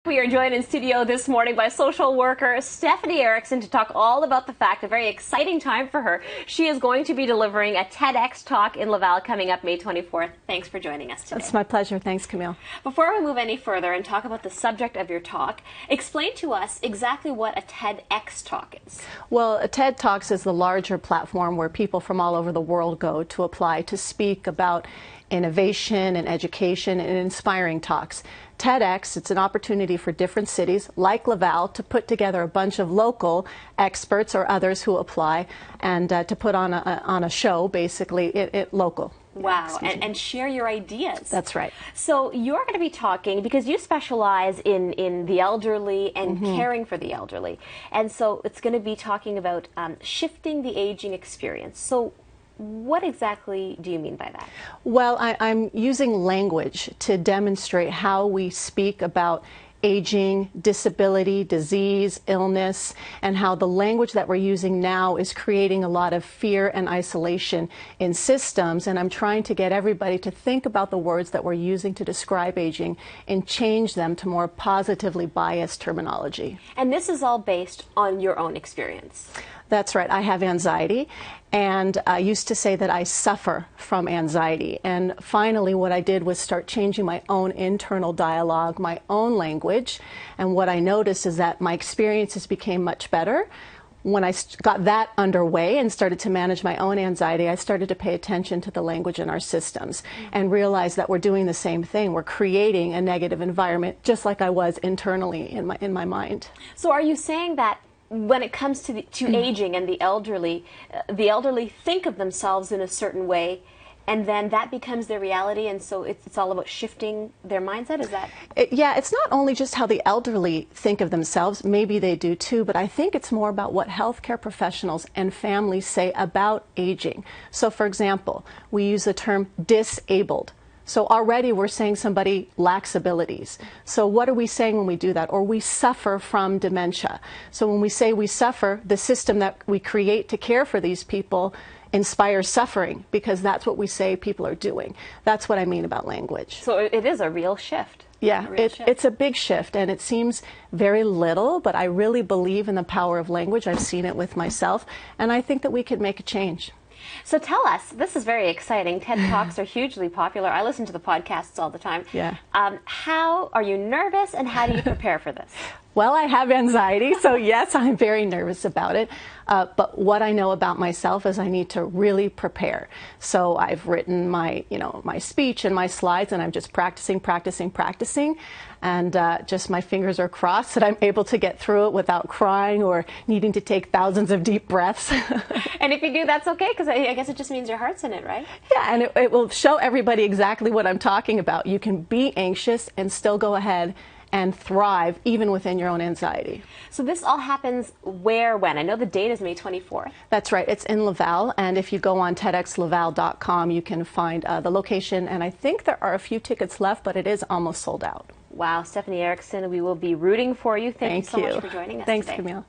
We are joined in studio this morning by social worker Stephanie Erickson to talk all about the fact, a very exciting time for her. She is going to be delivering a TEDx talk in Laval coming up May 24th. Thanks for joining us today. It's my pleasure. Thanks, Camille. Before we move any further and talk about the subject of your talk, explain to us exactly what a TEDx talk is. Well, a TED Talks is the larger platform where people from all over the world go to apply to speak about innovation and education and inspiring talks. TEDx, it's an opportunity for different cities like Laval to put together a bunch of local experts or others who apply and to put on a show, basically, local. Wow, and share your ideas. That's right. So you're going to be talking, because you specialize in the elderly and caring for the elderly. And so it's going to be talking about shifting the aging experience. So what exactly do you mean by that? Well, I'm using language to demonstrate how we speak about aging, disability, disease, illness, and how the language that we're using now is creating a lot of fear and isolation in systems. And I'm trying to get everybody to think about the words that we're using to describe aging and change them to more positively biased terminology. And this is all based on your own experience. That's right. I have anxiety, and I used to say that I suffer from anxiety. And finally, what I did was start changing my own internal dialogue, my own language. And what I noticed is that my experiences became much better. When I got that underway and started to manage my own anxiety, I started to pay attention to the language in our systems and realize that we're doing the same thing. We're creating a negative environment, just like I was internally in my mind. So are you saying that when it comes to aging and the elderly think of themselves in a certain way, and then that becomes their reality, and so it's all about shifting their mindset? Is that? Yeah, it's not only just how the elderly think of themselves, maybe they do too, but I think it's more about what healthcare professionals and families say about aging. So for example, we use the term disabled. So already we're saying somebody lacks abilities. So what are we saying when we do that? Or we suffer from dementia. So when we say we suffer, the system that we create to care for these people inspires suffering, because that's what we say people are doing. That's what I mean about language. So it is a real shift. Yeah, it's a big shift, and it seems very little, but I really believe in the power of language. I've seen it with myself, and I think that we could make a change. So tell us, this is very exciting. TED Talks are hugely popular. I listen to the podcasts all the time. Yeah. How are you nervous, and how do you prepare for this? Well, I have anxiety, so yes, I'm very nervous about it. But what I know about myself is I need to really prepare. So I've written my speech and my slides, and I'm just practicing, and just my fingers are crossed that I'm able to get through it without crying or needing to take thousands of deep breaths. And if you do, that's okay, because I guess it just means your heart's in it, right? Yeah, and it will show everybody exactly what I'm talking about. You can be anxious and still go ahead and thrive even within your own anxiety. So this all happens where, when? I know the date is May 24th. That's right. It's in Laval, and if you go on TEDxLaval.com, you can find the location, and I think there are a few tickets left, but it is almost sold out. Wow, Stephanie Erickson, we will be rooting for you. Thank you so much for joining us Thanks, today. Camille.